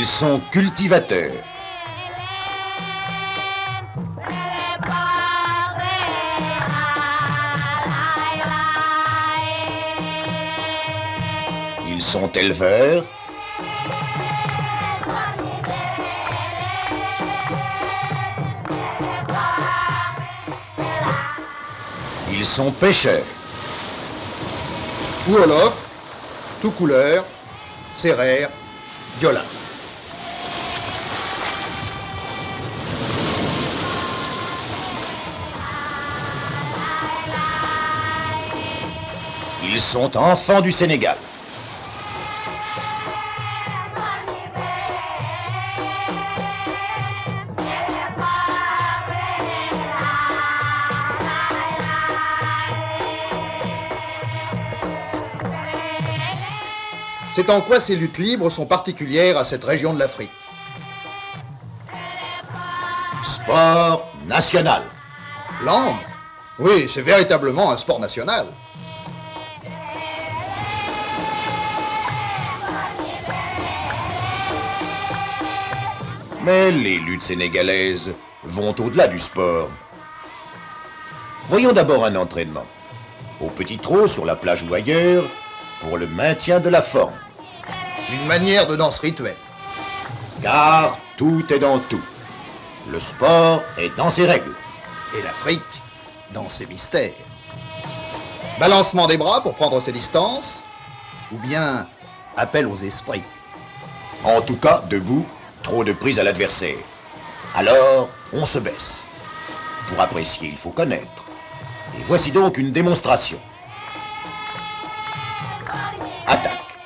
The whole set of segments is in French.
Ils sont cultivateurs. Ils sont éleveurs. Ils sont pêcheurs. Wolof, tout couleur, Sérère, Diola. Ils sont enfants du Sénégal. C'est en quoi ces luttes libres sont particulières à cette région de l'Afrique. Sport national. L'ambre? Oui, c'est véritablement un sport national. Mais les luttes sénégalaises vont au-delà du sport. Voyons d'abord un entraînement. Au petit trot, sur la plage ou ailleurs, pour le maintien de la forme. Une manière de danse rituelle. Car tout est dans tout. Le sport est dans ses règles. Et l'Afrique dans ses mystères. Balancement des bras pour prendre ses distances, ou bien appel aux esprits. En tout cas, debout, trop de prise à l'adversaire. Alors, on se baisse. Pour apprécier, il faut connaître. Et voici donc une démonstration. Attaque.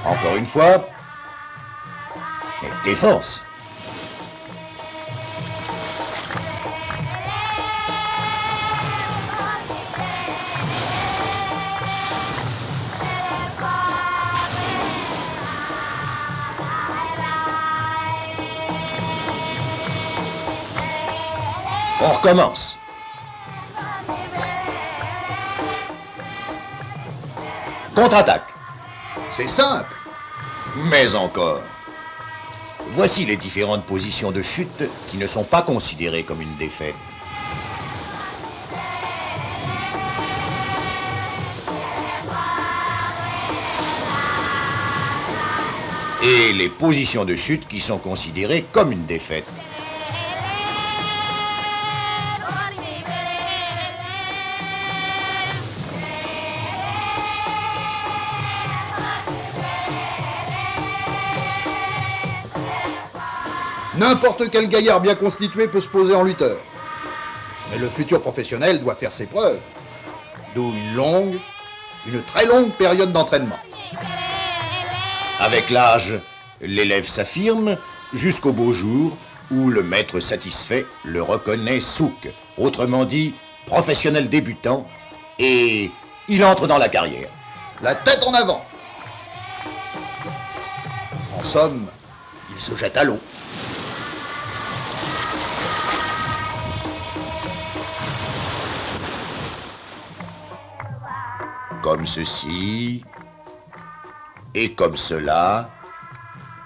Encore une fois. Et défense. On recommence. Contre-attaque. C'est simple. Mais encore. Voici les différentes positions de chute qui ne sont pas considérées comme une défaite. Et les positions de chute qui sont considérées comme une défaite. N'importe quel gaillard bien constitué peut se poser en lutteur. Mais le futur professionnel doit faire ses preuves. D'où une très longue période d'entraînement. Avec l'âge, l'élève s'affirme jusqu'au beau jour où le maître satisfait le reconnaît souk, autrement dit professionnel débutant, et il entre dans la carrière. La tête en avant. En somme, il se jette à l'eau. Comme ceci, et comme cela,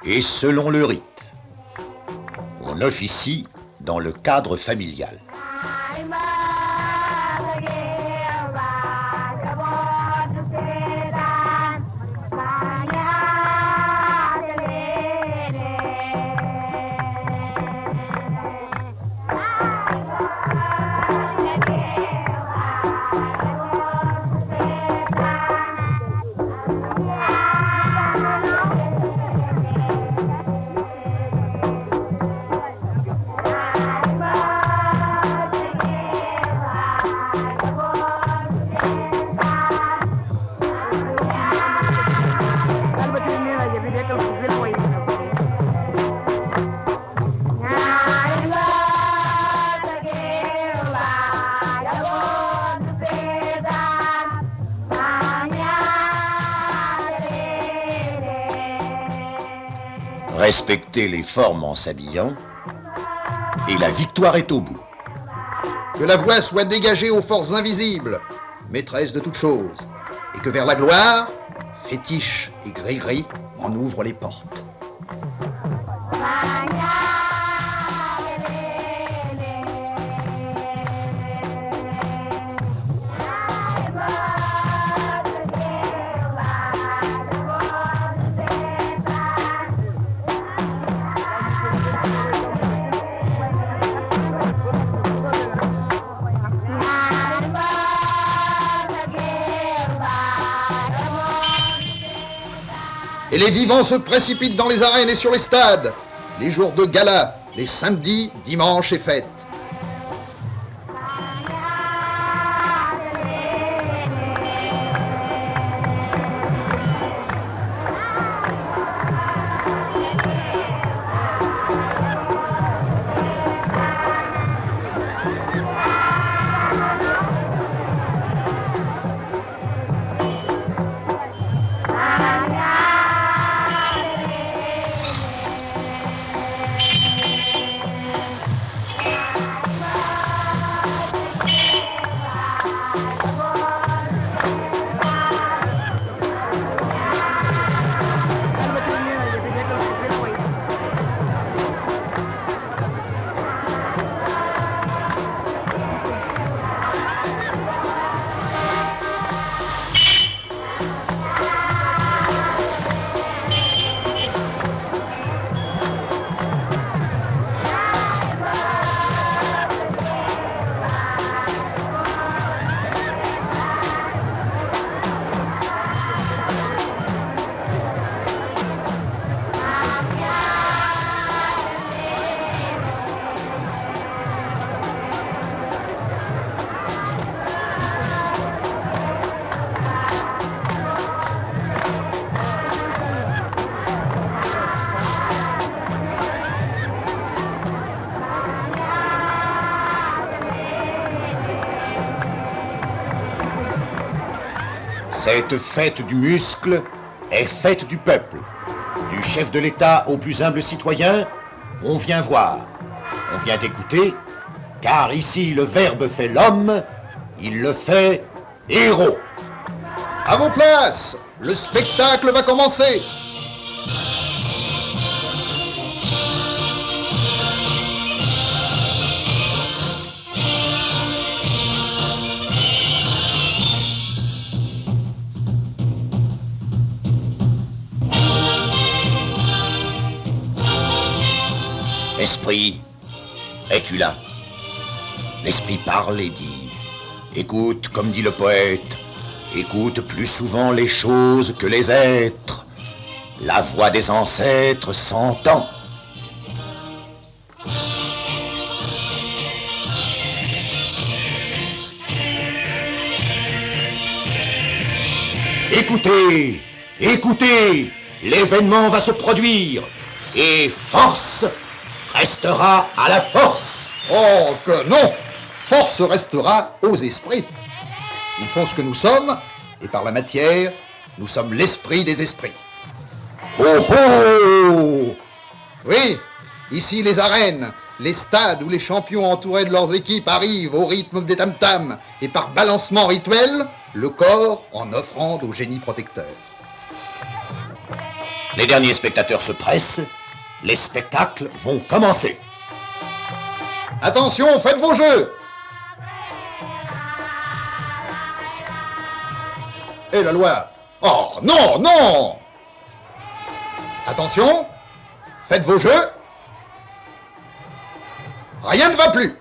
et selon le rite. On officie dans le cadre familial. Respecter les formes en s'habillant, et la victoire est au bout. Que la voie soit dégagée aux forces invisibles, maîtresse de toutes choses, et que vers la gloire, fétiche et Gris-Gris m'en ouvre les portes. Et les vivants se précipitent dans les arènes et sur les stades, les jours de gala, les samedis, dimanches et fêtes. Cette fête du muscle est fête du peuple. Du chef de l'État au plus humble citoyen, on vient voir, on vient écouter, car ici le Verbe fait l'homme, il le fait héros. À vos places, le spectacle va commencer. Esprit, es-tu là? L'esprit parle et dit, écoute comme dit le poète, écoute plus souvent les choses que les êtres, la voix des ancêtres s'entend. Écoutez, écoutez, l'événement va se produire, et force restera à la force. Oh que non! Force restera aux esprits. Nous font ce que nous sommes, et par la matière, nous sommes l'esprit des esprits. Oh oh! Oui, ici les arènes, les stades où les champions entourés de leurs équipes arrivent au rythme des tam-tams, et par balancement rituel, le corps en offrande au génie protecteur. Les derniers spectateurs se pressent, les spectacles vont commencer. Attention, faites vos jeux! Et la loi? Oh non, non! Attention, faites vos jeux. Rien ne va plus.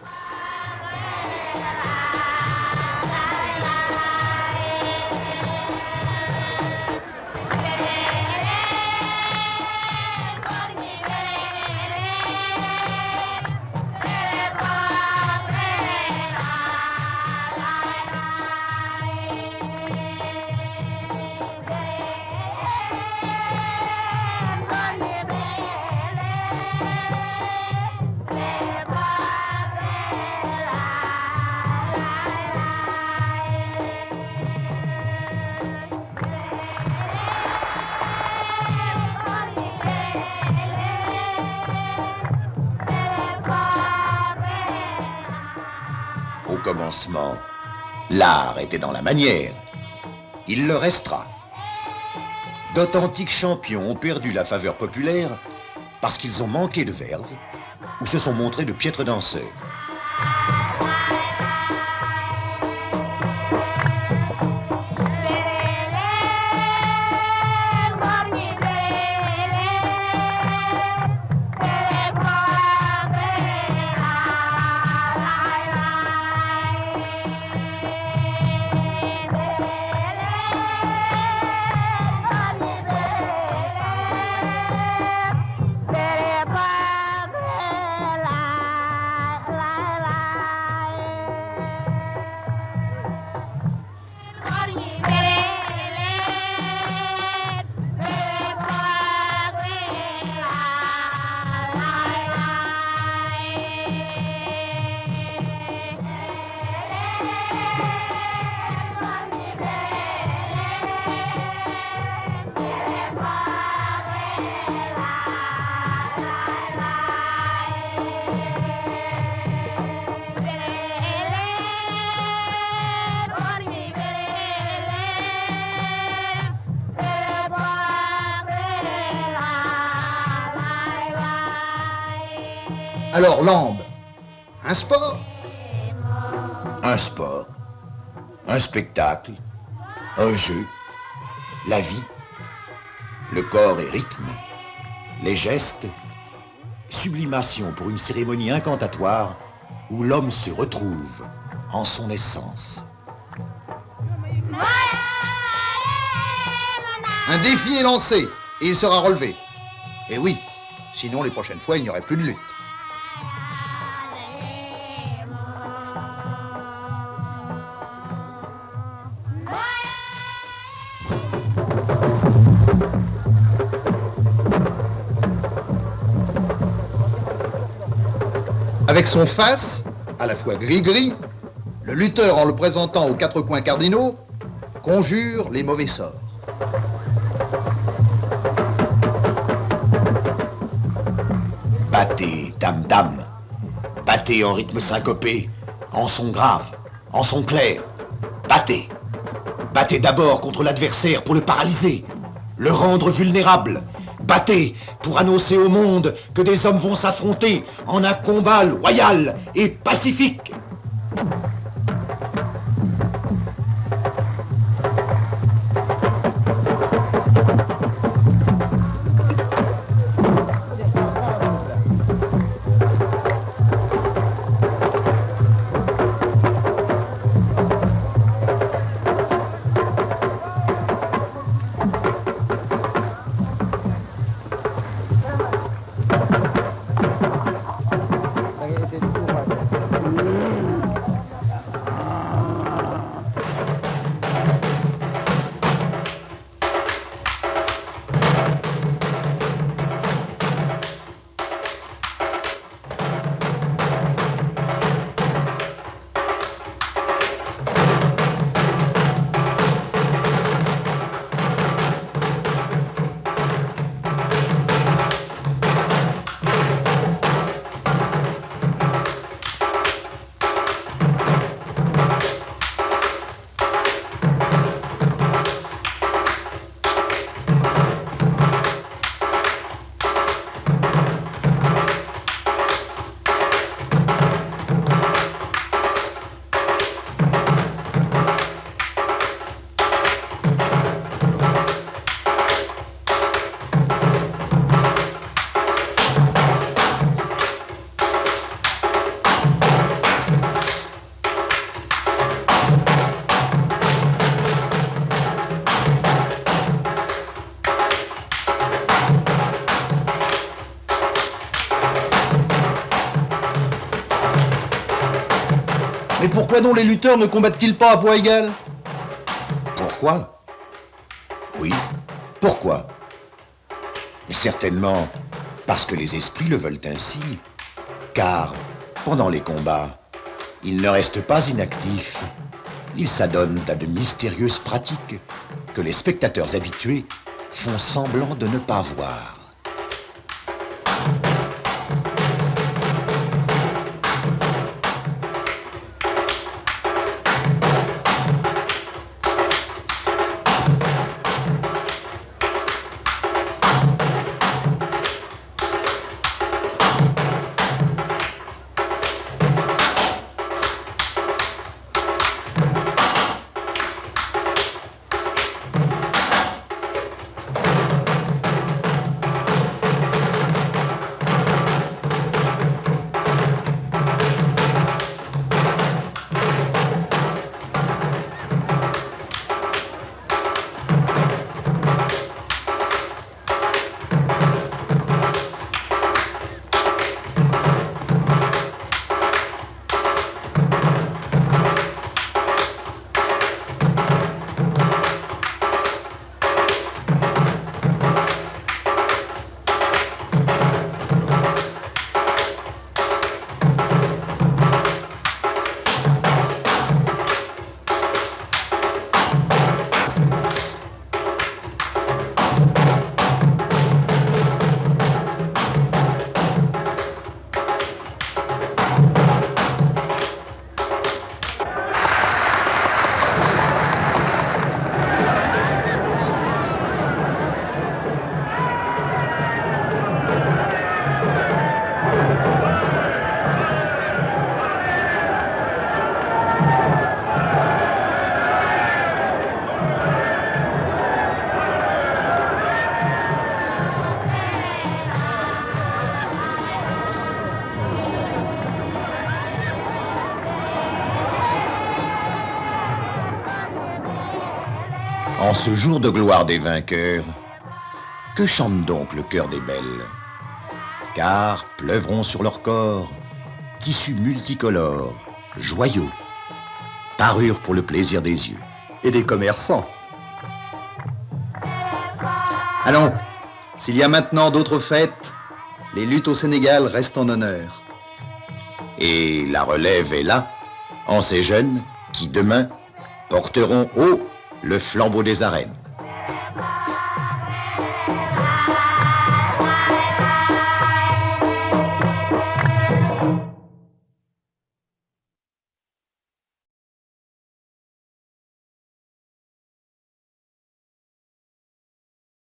Au commencement, l'art était dans la manière. Il le restera. d'authentiques champions ont perdu la faveur populaire parce qu'ils ont manqué de verve ou se sont montrés de piètres danseurs. Alors, lambe, un sport? Un sport, un spectacle, un jeu, la vie, le corps et rythme, les gestes, sublimation pour une cérémonie incantatoire où l'homme se retrouve en son essence. Un défi est lancé et il sera relevé. Et oui, sinon les prochaines fois, il n'y aurait plus de lutte. Avec son face, à la fois gris-gris, le lutteur, en le présentant aux 4 points cardinaux, conjure les mauvais sorts. Battez, dame-dame. Battez en rythme syncopé, en son grave, en son clair. Battez. Battez d'abord contre l'adversaire pour le paralyser, le rendre vulnérable. Battez pour annoncer au monde que des hommes vont s'affronter en un combat loyal et pacifique. Mais pourquoi donc les lutteurs ne combattent-ils pas à poids égal? Pourquoi? Oui, pourquoi? Certainement parce que les esprits le veulent ainsi. Car, pendant les combats, ils ne restent pas inactifs. Ils s'adonnent à de mystérieuses pratiques que les spectateurs habitués font semblant de ne pas voir. En ce jour de gloire des vainqueurs, que chante donc le cœur des belles? Car pleuvront sur leur corps tissus multicolores, joyaux, parures pour le plaisir des yeux. Et des commerçants. Allons, s'il y a maintenant d'autres fêtes, les luttes au Sénégal restent en honneur. Et la relève est là, en ces jeunes qui demain porteront haut le flambeau des arènes.